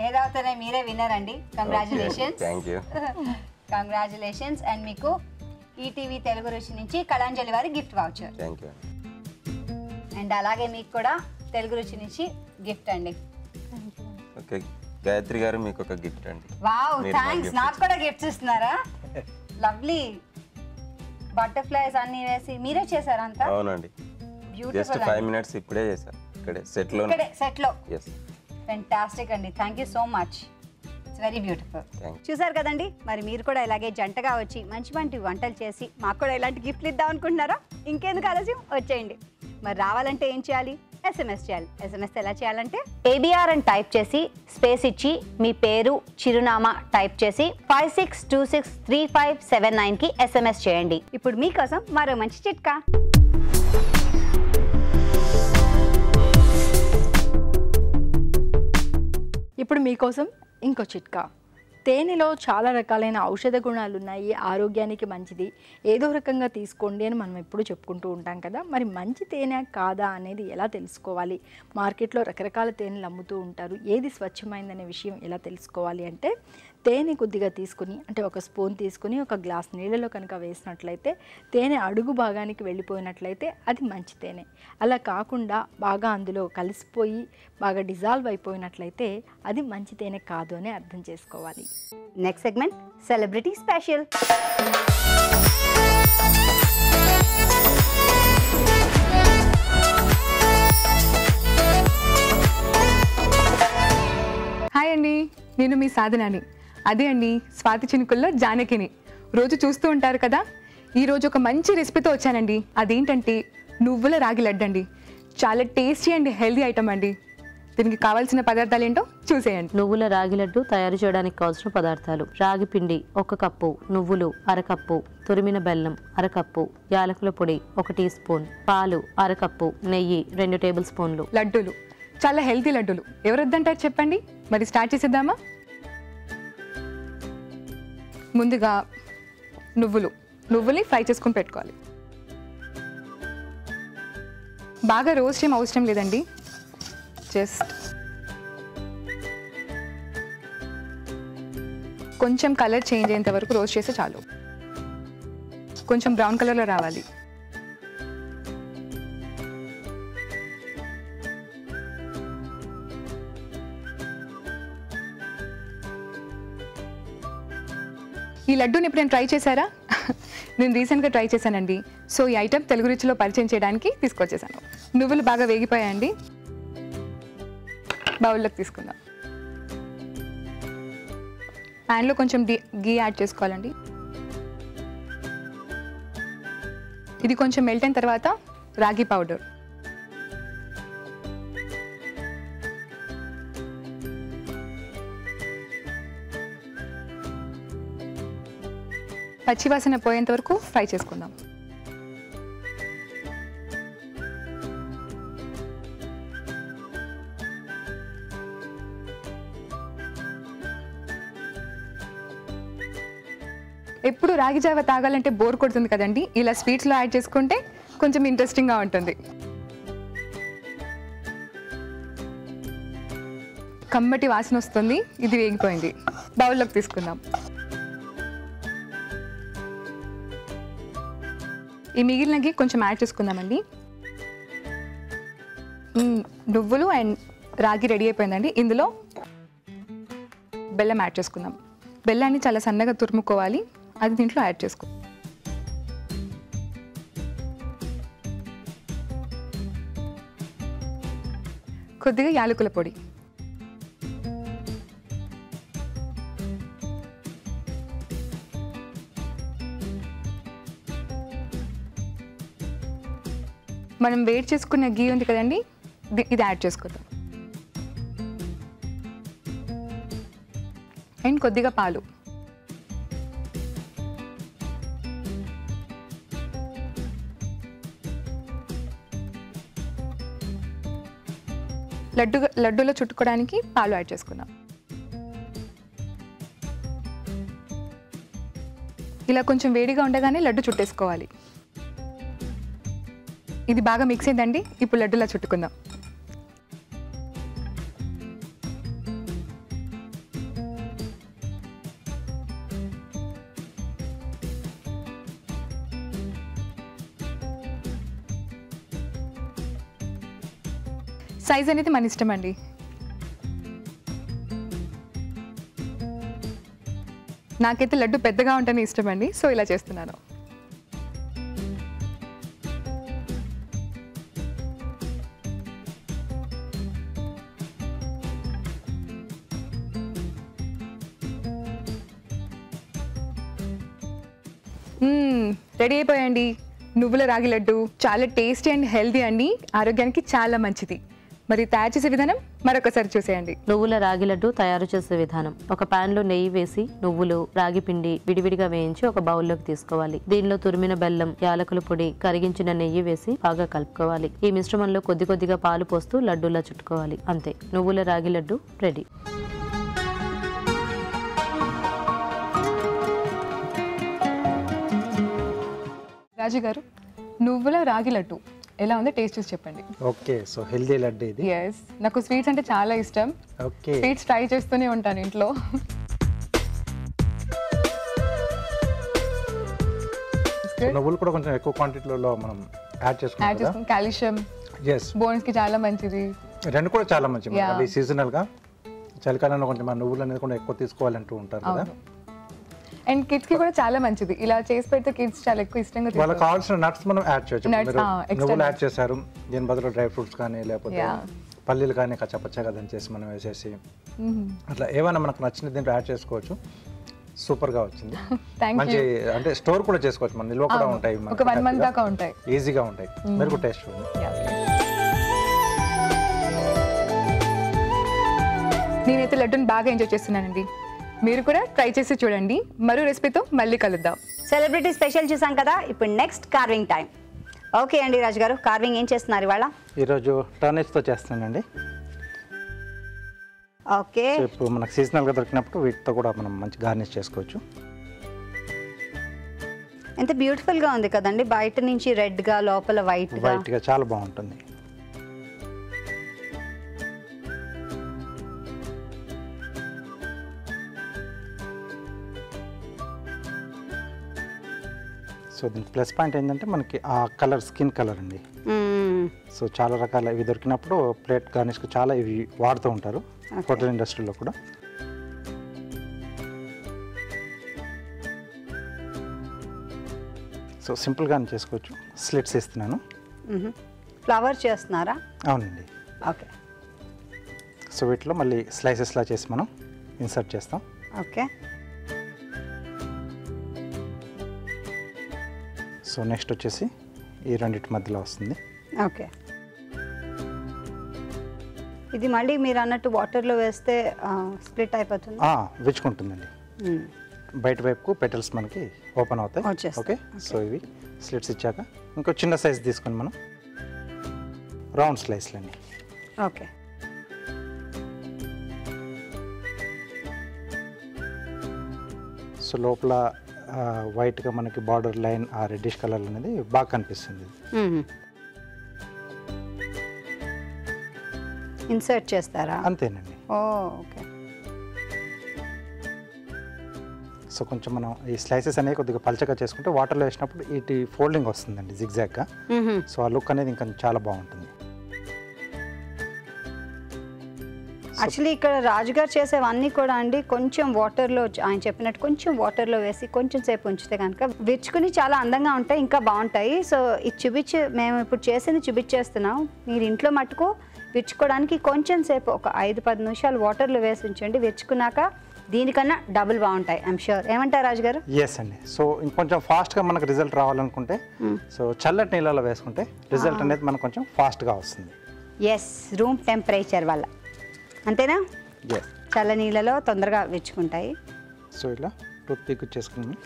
ఏదవుతానే మీరే విన్నర్ అండి. కంగ్రాచులేషన్స్. అండ్ మీకు ఈటీవీ తెలుగు రుచి నుంచి కళాంజలి వారి గిఫ్ట్ వౌచర్. అండ్ అలాగే మీకు కూడా తెలుగు రుచి నుంచి గిఫ్ట్ అండి. ఓకే, గాయత్రి గారు మీకు ఒక గిఫ్ట్ అండి. Wow, thanks. నాకు కూడా గిఫ్ట్స్ ఇస్తున్నారా? లవ్లీ. బటర్ఫ్లైస్ అన్ని వేసి మీరే చేశారా అంతా? అవునండి, జస్ట్ 5 minutes ఇప్పుడే చేశారు ఇక్కడే సెట్ లో. yes, ఫెంటాస్టిక్ అండి, thank you so much. It's very beautiful. చూసారు కదండి, మరి మీరు కూడా ఇలాగే జంటగా వచ్చి మంచి మంచి వంటలు చేసి మాకు కూడా ఇలాంటి గిఫ్ట్లు ఇద్దాం అనుకుంటున్నారా? ఇంకెందుకు ఆలస్యం, వచ్చేయండి. మరి రావాలంటే ఏం చేయాలి? SMS చేయాలి. SMS ఎలా చేయాలంటే ABR అని టైప్ చేసి స్పేస్ ఇచ్చి మీ పేరు, చిరునామా టైప్ చేసి 56263579కి SMS చేయండి. ఇప్పుడు మీకోసం మరో మంచి చిట్కా. ఇప్పుడు మీకోసం ఇంకో చిట్కా. తేనెలో చాలా రకాలైన ఔషధ గుణాలు ఉన్నాయి, ఆరోగ్యానికి మంచిది, ఏదో రకంగా తీసుకోండి అని మనం ఎప్పుడు చెప్పుకుంటూ ఉంటాం కదా. మరి మంచి తేనె కాదా అనేది ఎలా తెలుసుకోవాలి? మార్కెట్లో రకరకాల తేనెలు అమ్ముతూ ఉంటారు. ఏది స్వచ్ఛమైందనే విషయం ఎలా తెలుసుకోవాలి అంటే, తేనె కొద్దిగా తీసుకుని, అంటే 1 స్పూన్ తీసుకుని 1 గ్లాస్ నీళ్ళలో కనుక వేసినట్లయితే తేనె అడుగు భాగానికి వెళ్ళిపోయినట్లయితే అది మంచి తేనె. అలా కాకుండా బాగా అందులో కలిసిపోయి బాగా డిజాల్వ్ అయిపోయినట్లయితే అది మంచి తేనె కాదు అని అర్థం చేసుకోవాలి. Next segment celebrity special. Hi అండి, నేను మీ సాధనాని. అదే అండి, స్వాతి చినుకుల్లో జానకిని. రోజు చూస్తూ ఉంటారు కదా. ఈరోజు ఒక మంచి రెసిపీతో వచ్చానండి. అదేంటంటే నువ్వుల రాగి లడ్డు అండి. చాలా టేస్టీ అండ్ హెల్దీ ఐటమ్ అండి. దీనికి కావాల్సిన పదార్థాలు ఏంటో చూసేయండి. నువ్వుల రాగి లడ్డు తయారు చేయడానికి కావాల్సిన పదార్థాలు: రాగి పిండి 1 కప్పు, నువ్వులు 1/2 కప్పు, తురిమిన బెల్లం 1/2 కప్పు, యాలకుల పొడి 1 టీ స్పూన్, పాలు 1/2 కప్పు, నెయ్యి 2 టేబుల్ స్పూన్లు. లడ్డూలు చాలా హెల్తీ లడ్డూలు. ఎవరు వద్దంటారు చెప్పండి? మరి స్టార్ట్ చేసేద్దామా? ముందుగా నువ్వుల్ని ఫ్రై చేసుకొని పెట్టుకోవాలి. బాగా రోస్ట్ ఏం అవసరం లేదండి, జస్ట్ కొంచెం కలర్ చేంజ్ అయ్యేంత వరకు రోస్ట్ చేస్తే చాలు. కొంచెం బ్రౌన్ కలర్లో రావాలి. ఈ లడ్డూని ఇప్పుడు నేను ట్రై చేశారా? నేను రీసెంట్గా ట్రై చేశానండి. సో ఈ ఐటెం తెలుగు రుచిలో పరిచయం చేయడానికి తీసుకొచ్చేసాను. నువ్వులు బాగా వేగిపోయాయండి. బౌల్లోకి తీసుకుందాం. ప్యాన్లో కొంచెం గీ యాడ్ చేసుకోవాలండి. ఇది కొంచెం మెల్ట్ అయిన తర్వాత రాగి పౌడర్, పచ్చివాసన పోయేంత వరకు ఫ్రై చేసుకుందాం. ఎప్పుడు రాగి జావ తాగాలంటే బోర్ కొడుతుంది కదండి, ఇలా స్వీట్స్లో యాడ్ చేసుకుంటే కొంచెం ఇంట్రెస్టింగ్గా ఉంటుంది. కమ్మటి వాసన వస్తుంది. ఇది వేగిపోయింది. బౌల్లోకి తీసుకుందాం. ఈ మిగిలినకి కొంచెం యాడ్ చేసుకుందామండి. నువ్వులు అండ్ రాగి రెడీ అయిపోయిందండి. ఇందులో బెల్లం యాడ్ చేసుకుందాం. బెల్లాన్ని చాలా సన్నగా తురుముకోవాలి. అది దీంట్లో యాడ్ చేసుకో. కొద్దిగా యాలకుల పొడి, మనం వేడి చేసుకున్న గీ ఉంది కదండి, ఇది యాడ్ చేసుకుందాం. అండ్ కొద్దిగా పాలు. లడ్డూలో చుట్టుకోవడానికి పాలు యాడ్ చేసుకుందాం. ఇలా కొంచెం వేడిగా ఉండగానే లడ్డు చుట్టేసుకోవాలి. ఇది బాగా మిక్స్ అయిందండి. ఇప్పుడు లడ్డూలా చుట్టుకుందాం. సైజ్ అనేది మన ఇష్టం అండి. నాకైతే లడ్డు పెద్దగా ఉంటేనే ఇష్టం అండి, సో ఇలా చేస్తున్నాను. రెడీ అయిపోయండి నువ్వుల రాగి లడ్డు. చాలా టేస్టీ అండ్ హెల్దీ అండి, ఆరోగ్యానికి చాలా మంచిది. మరి తయారు చేసే విధానం మరొకసారి చూసేయండి. నువ్వుల రాగి లడ్డు తయారు చేసే విధానం: ఒక పాన్ లో నెయ్యి వేసి నువ్వులు, రాగి పిండి విడివిడిగా వేయించి ఒక బౌల్లోకి తీసుకోవాలి. దీనిలో తురిమిన బెల్లం, యాలకుల పొడి, కరిగించిన నెయ్యి వేసి బాగా కలుపుకోవాలి. ఈ మిశ్రమంలో కొద్ది కొద్దిగా పాలు పోస్తూ లడ్డూలా చుట్టుకోవాలి. అంతే, నువ్వుల రాగి లడ్డు రెడీ. రాజు గారు, నువ్వుల రాగి లడ్డు ఎలా ఉందో టేస్ట్ చూసి చెప్పండి. ఓకే, సో హెల్దీ లడ్డు ఇది. ఎస్, నాకు స్వీట్స్ అంటే చాలా ఇష్టం. ఓకే, స్వీట్స్ ట్రై చేస్తూనే ఉంటాను ఇంట్లో. నువ్వులు కూడా కొంచెం ఎక్కువ క్వాంటిటీలో మనం యాడ్ చేసుకుంటాం. కాల్షియం, బోన్స్ కి చాలా మంచిది. రెండు కూడా చాలా మంచిది. అది సీజనల్ గా చలికాలంలో కొంచెం నువ్వులు అనేది కూడా ఎక్కువ తీసుకోవాలంటూ ఉంటారు కదా. అండ్ కిడ్స్ కి కూడా చాలా మంచిది. ఇలా చేసి పెడితే కిడ్స్ చాలా ఎక్కువ ఇష్టంగా తింటారు. వాళ్ళకి కావాల్సిన నట్స్ మనం యాడ్ చేయొచ్చు. నువ్వులు యాడ్ చేశారు, దీని బదులు డ్రై ఫ్రూట్స్ కానీ లేకపోతే పల్లీలు కానీ కచ్చపచ్చగా దంచేసి మనం వేసేసి అట్లా ఏమైనా మనకు నచ్చిన దీంట్లో యాడ్ చేసుకోవచ్చు. సూపర్ గా వచ్చింది. మంచి అంటే స్టోర్ కూడా చేసుకోవచ్చు, మన నిల్వ కూడా ఉంటాయి. ఒక 1 month దాకా ఉంటాయి, ఈజీగా ఉంటాయి. మీరు కూడా టేస్ట్ చూడండి. నేనైతే లడ్డూని బాగా ఎంజాయ్ చేస్తున్నానండి. మీరు కూడా ట్రై చేసి చూడండి. మరో రెసిపీతో మళ్ళీ కలుద్దాం. సెలబ్రిటీ స్పెషల్ చూసాం కదా, ఇప్పుడు నెక్స్ట్ కార్వింగ్ టైం. ఓకే అండి రాజు గారు, కార్వింగ్ ఏం చేస్తున్నారు ఇవాళ? ఈరోజు టర్నిప్స్తో చేస్తున్నానండి. ఓకే, ఇప్పుడు మనకు సీజనల్గా దొరికినప్పుడు వీటితో కూడా మనం మంచి గార్నిష్ చేసుకోవచ్చు. ఎంత బ్యూటిఫుల్గా ఉంది కదండి, బయట నుంచి రెడ్గా లోపల వైట్గా చాలా బాగుంటుంది. సో దీని ప్లస్ పాయింట్ ఏంటంటే మనకి ఆ కలర్ స్కిన్ కలర్ అండి. సో చాలా రకాల ఇవి దొరికినప్పుడు ప్లేట్ గార్నిష్కి చాలా ఇవి వాడుతూ ఉంటారు హోటల్ ఇండస్ట్రీలో కూడా. సో సింపుల్గానే చేసుకోవచ్చు. స్లిట్స్ ఇస్తున్నాను. ఫ్లవర్ చేస్తున్నారా? అవునండి. ఓకే. సో వీటిలో మళ్ళీ స్లైసెస్లా చేసి మనం ఇన్సర్ట్ చేస్తాం. ఓకే. సో నెక్స్ట్ వచ్చేసి ఈ రెండింటి మధ్యలో వస్తుంది. ఓకే. ఇది మళ్ళీ మీరు అన్నట్టు వాటర్లో వేస్తే స్ప్లిట్ అయిపోతుంది, విచ్చుకుంటుందండి. బయట వైపుకు పెటల్స్ మనకి ఓపెన్ అవుతాయి. ఓకే. సో ఇవి స్లిట్స్ ఇచ్చాక ఇంకో చిన్న సైజ్ తీసుకొని మనం రౌండ్ స్లైస్లండి. ఓకే. సో లోపల వైట్గా మనకి బార్డర్ లైన్ ఆ రెడ్డిష్ కలర్ అనేది బాగా కనిపిస్తుంది. ఇన్సర్ట్ చేస్తారా? అంతేనండి. ఓకే. సో కొంచెం మనం ఈ స్లైసెస్ అనేవి కొద్దిగా పల్చగా చేసుకుంటే వాటర్లో వేసినప్పుడు ఇటు ఫోల్డింగ్ వస్తుందండి జిగ్జాగ్గా. సో ఆ లుక్ అనేది ఇంకా చాలా బాగుంటుంది. యాక్చువల్లీ ఇక్కడ రాజుగారు చేసేవన్నీ కూడా అండి కొంచెం వాటర్లో, ఆయన చెప్పినట్టు కొంచెం వాటర్లో వేసి కొంచెం సేపు ఉంచితే కనుక విచ్చుకుని చాలా అందంగా ఉంటాయి, ఇంకా బాగుంటాయి. సో ఇది మేము ఇప్పుడు చేసింది చూపించేస్తున్నాం. మీరు ఇంట్లో మటుకు విచ్చుకోవడానికి కొంచెం సేపు ఒక 5-10 నిమిషాలు వాటర్లో వేసి ఉంచండి. విచ్చుకున్నాక దీనికన్నా డబుల్ బాగుంటాయి, ఐఎమ్ షూర్. ఏమంటారు రాజు గారు? ఎస్ అండి. సో ఇంకొంచెం ఫాస్ట్గా మనకు రిజల్ట్ రావాలనుకుంటే సో చల్లటి నీళ్ళలో వేసుకుంటే రిజల్ట్ అనేది మనకు కొంచెం ఫాస్ట్గా వస్తుంది. ఎస్, రూమ్ టెంపరేచర్ వల్ల, అంతేనా? చల్ల నీళ్ళలో తొందరగా విచ్చుకుంటాయి. సో ఇలా టూత్ పిక్ చేసుకుని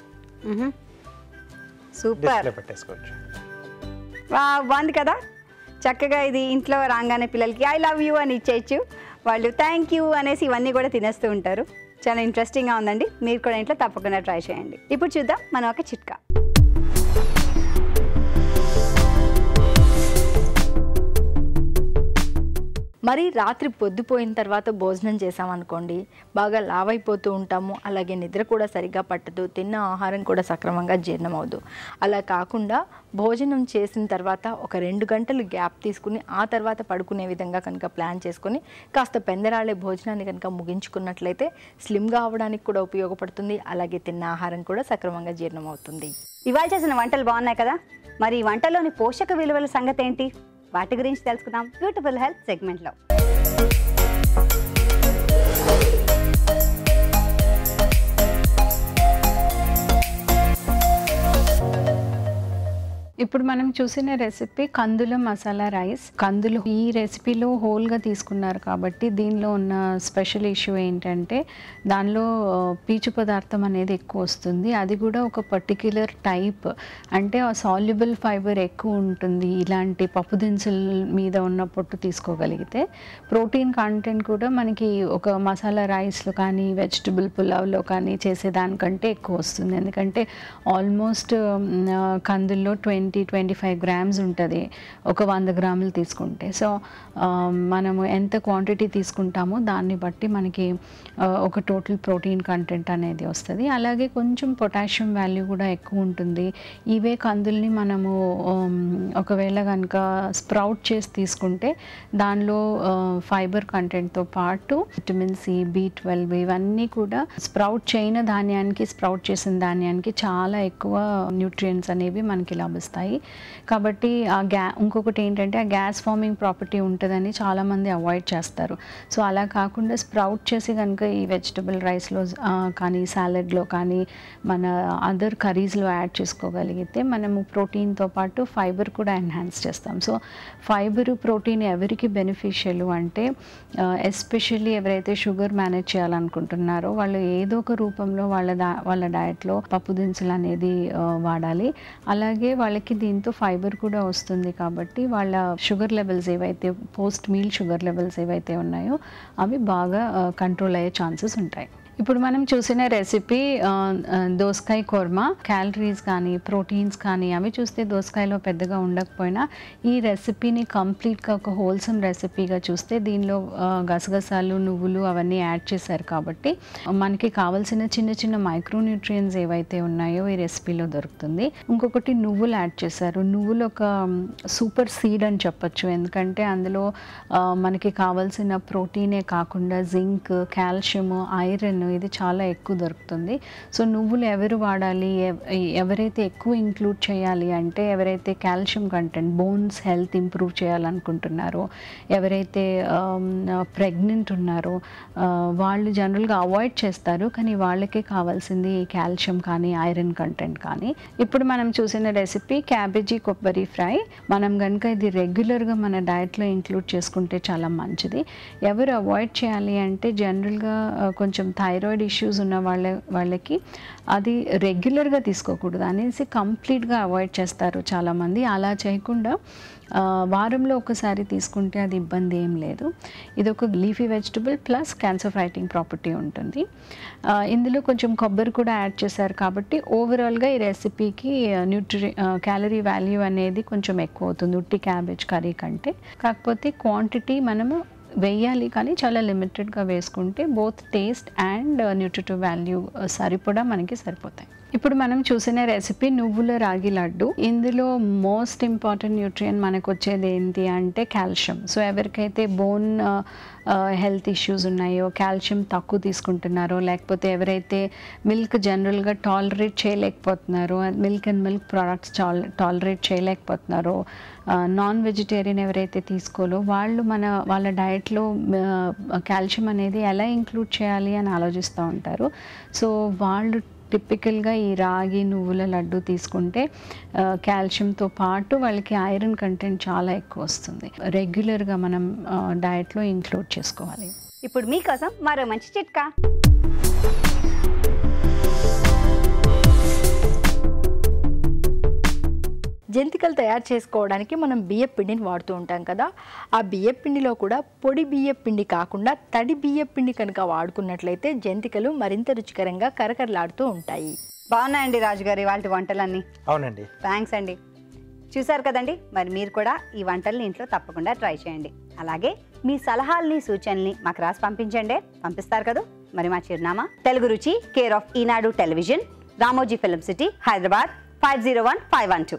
సూపర్ పెట్టేసుకోవచ్చు. బాగుంది కదా. చక్కగా ఇది ఇంట్లో రాగానే పిల్లలకి ఐ లవ్ యూ అని ఇచ్చేయచ్చు. వాళ్ళు థ్యాంక్ యూ అనేసి ఇవన్నీ కూడా తినేస్తూ ఉంటారు. చాలా ఇంట్రెస్టింగ్గా ఉందండి. మీరు కూడా ఇంట్లో తప్పకుండా ట్రై చేయండి. ఇప్పుడు చూద్దాం మనం ఒక చిట్కా. మరి రాత్రి పొద్దుపోయిన తర్వాత భోజనం చేసామనుకోండి, బాగా లావైపోతూ ఉంటాము. అలాగే నిద్ర కూడా సరిగ్గా పట్టదు, తిన్న ఆహారం కూడా సక్రమంగా జీర్ణం అవ్వదు. అలా కాకుండా భోజనం చేసిన తర్వాత ఒక 2 గంటలు గ్యాప్ తీసుకుని ఆ తర్వాత పడుకునే విధంగా కనుక ప్లాన్ చేసుకొని కాస్త పెందరాళే భోజనాన్ని కనుక ముగించుకున్నట్లయితే స్లిమ్గా అవ్వడానికి కూడా ఉపయోగపడుతుంది. అలాగే తిన్న ఆహారం కూడా సక్రమంగా జీర్ణం అవుతుంది. ఇవాళ చేసిన వంటలు బాగున్నాయి కదా. మరి ఈ వంటలోని పోషక విలువల సంగతి ఏంటి? వాటి గురించి తెలుసుకుందాం బ్యూటిఫుల్ హెల్త్ సెగ్మెంట్లో. ఇప్పుడు మనం చూసిన రెసిపీ కందుల మసాలా రైస్. కందులు ఈ రెసిపీలో హోల్గా తీసుకున్నారు కాబట్టి దీనిలో ఉన్న స్పెషల్ ఇష్యూ ఏంటంటే దానిలో పీచు పదార్థం అనేది ఎక్కువ వస్తుంది. అది కూడా ఒక పర్టిక్యులర్ టైప్, అంటే ఆ సాల్యుబుల్ ఫైబర్ ఎక్కువ ఉంటుంది. ఇలాంటి పప్పు దినుసుల మీద ఉన్న పొట్టు తీసుకోగలిగితే ప్రోటీన్ కంటెంట్ కూడా మనకి ఒక మసాలా రైస్లో కానీ వెజిటబుల్ పులావ్లో కానీ చేసేదానికంటే ఎక్కువ వస్తుంది. ఎందుకంటే ఆల్మోస్ట్ కందుల్లో 20-25 గ్రామ్స్ ఉంటుంది ఒక 100 గ్రాములు తీసుకుంటే. సో మనము ఎంత క్వాంటిటీ తీసుకుంటామో దాన్ని బట్టి మనకి ఒక టోటల్ ప్రోటీన్ కంటెంట్ అనేది వస్తుంది. అలాగే కొంచెం పొటాషియం వాల్యూ కూడా ఎక్కువ ఉంటుంది. ఇవే కందుల్ని మనము ఒకవేళ కనుక స్ప్రౌట్ చేసి తీసుకుంటే దానిలో ఫైబర్ కంటెంట్తో పాటు విటమిన్ సి, B12 ఇవన్నీ కూడా స్ప్రౌట్ చేయని ధాన్యానికి, స్ప్రౌట్ చేసిన ధాన్యానికి చాలా ఎక్కువ న్యూట్రియంట్స్ అనేవి మనకి లభిస్తాయి. కాబట్టి ఇంకొకటి ఏంటంటే ఆ గ్యాస్ ఫార్మింగ్ ప్రాపర్టీ ఉంటుందని చాలామంది అవాయిడ్ చేస్తారు. సో అలా కాకుండా స్ప్రౌట్ చేసి కనుక ఈ వెజిటబుల్ రైస్లో కానీ సాలెడ్లో కానీ మన అదర్ కర్రీస్లో యాడ్ చేసుకోగలిగితే మనము ప్రోటీన్తో పాటు ఫైబర్ కూడా ఎన్హాన్స్ చేస్తాం. సో ఫైబర్, ప్రోటీన్ ఎవరికి బెనిఫిషియల్ అంటే ఎస్పెషల్లీ ఎవరైతే షుగర్ మేనేజ్ చేయాలనుకుంటున్నారో వాళ్ళు ఏదో ఒక రూపంలో వాళ్ళ డయట్లో పప్పు దినుసులు అనేది వాడాలి. అలాగే వాళ్ళకి దీంతో ఫైబర్ కూడా వస్తుంది కాబట్టి వాళ్ళ షుగర్ లెవెల్స్ ఏవైతే పోస్ట్ మీల్ షుగర్ లెవెల్స్ ఏవైతే ఉన్నాయో అవి బాగా కంట్రోల్ అయ్యే ఛాన్సెస్ ఉంటాయి. ఇప్పుడు మనం చూసిన రెసిపీ దోసకాయ కుర్మా. క్యాలరీస్ కానీ ప్రోటీన్స్ కానీ అవి చూస్తే దోసకాయలో పెద్దగా ఉండకపోయినా ఈ రెసిపీని కంప్లీట్గా ఒక హోల్సమ్ రెసిపీగా చూస్తే దీనిలో గసగసాలు నువ్వులు అవన్నీ యాడ్ చేశారు కాబట్టి మనకి కావాల్సిన చిన్న చిన్న మైక్రోన్యూట్రియన్స్ ఏవైతే ఉన్నాయో ఈ రెసిపీలో దొరుకుతుంది. ఇంకొకటి నువ్వులు యాడ్ చేశారు. నువ్వులు ఒక సూపర్ సీడ్ అని చెప్పచ్చు, ఎందుకంటే అందులో మనకి కావాల్సిన ప్రోటీనే కాకుండా జింక్, కాల్షియం, ఐరన్ ఇది చాలా ఎక్కువ దొరుకుతుంది. సో నువ్వులు ఎవరు వాడాలి, ఎవరైతే ఎక్కువ ఇంక్లూడ్ చేయాలి అంటే ఎవరైతే calcium content, bones health improve చేయాలనుకుంటున్నారో, ఎవరైతే ప్రెగ్నెంట్ ఉన్నారో వాళ్ళు జనరల్గా అవాయిడ్ చేస్తారు, కానీ వాళ్ళకే కావాల్సింది కాల్షియం కానీ ఐరన్ కంటెంట్ కానీ. ఇప్పుడు మనం చూసిన రెసిపీ క్యాబేజీ కొబ్బరి ఫ్రై. మనం కనుక ఇది రెగ్యులర్గా మన డైట్లో ఇంక్లూడ్ చేసుకుంటే చాలా మంచిది. ఎవరు అవాయిడ్ చేయాలి అంటే జనరల్గా కొంచెం థైరాయిడ్ ఇష్యూస్ ఉన్న వాళ్ళకి అది రెగ్యులర్గా తీసుకోకూడదు అనేసి కంప్లీట్గా అవాయిడ్ చేస్తారు చాలామంది. అలా చేయకుండా వారంలో ఒకసారి తీసుకుంటే అది ఇబ్బంది ఏం లేదు. ఇది ఒక leafy vegetable plus cancer fighting property ఉంటుంది. ఇందులో కొంచెం కొబ్బరి కూడా యాడ్ చేశారు కాబట్టి ఓవరాల్గా ఈ రెసిపీకి క్యాలరీ వాల్యూ అనేది కొంచెం ఎక్కువ అవుతుంది ఉట్టి క్యాబేజ్ కర్రీ కంటే. కాకపోతే క్వాంటిటీ మనము వేయాలి కానీ చాలా లిమిటెడ్గా వేసుకుంటే both taste and nutritive value సరిపడా మనకి సరిపోతాయి. ఇప్పుడు మనం చూసిన రెసిపీ నువ్వుల రాగి లడ్డు. ఇందులో మోస్ట్ ఇంపార్టెంట్ న్యూట్రియన్ మనకు వచ్చేది ఏంటి అంటే కాల్షియం. సో ఎవరికైతే బోన్ హెల్త్ ఇష్యూస్ ఉన్నాయో, కాల్షియం తక్కువ తీసుకుంటున్నారో, లేకపోతే ఎవరైతే మిల్క్ జనరల్గా టాలరేట్ చేయలేకపోతున్నారో, milk and milk products tolerate చేయలేకపోతున్నారో, నాన్ వెజిటేరియన్ ఎవరైతే తీసుకోలో వాళ్ళ డైట్లో కాల్షియం అనేది ఎలా ఇంక్లూడ్ చేయాలి అని ఆలోచిస్తూ ఉంటారు. సో వాళ్ళు టిపికల్గా ఈ రాగి నువ్వుల లడ్డు తీసుకుంటే కాల్షియంతో పాటు వాళ్ళకి ఐరన్ కంటెంట్ చాలా ఎక్కువ వస్తుంది. రెగ్యులర్గా మనం డైట్లో ఇంక్లూడ్ చేసుకోవాలి. ఇప్పుడు మీకోసం మరో మంచి చిట్కా. జంతికలు తయారు చేసుకోవడానికి మనం బియ్యపు పిండిని వాడుతూ ఉంటాం కదా. ఆ బియ్యపు పిండిలో కూడా పొడి బియ్యపు పిండి కాకుండా తడి బియ్యపు పిండి కనుక వాడుకున్నట్లయితే జంతికలు మరింత రుచికరంగా కరకరలాడుతూ ఉంటాయి. బాగున్నాయండి రాజుగారి వాళ్ళ వంటలన్నీ. అవునండి, థ్యాంక్స్ అండి. చూసారు కదండి, మరి మీరు కూడా ఈ వంటల్ని ఇంట్లో తప్పకుండా ట్రై చేయండి. అలాగే మీ సలహాలని సూచనల్ని మాకు రాసి పంపిస్తారు కదా. మరి మా చిరునామా తెలుగు రుచి, care of Eenadu television, Ramoji film city, Hyderabad 501512.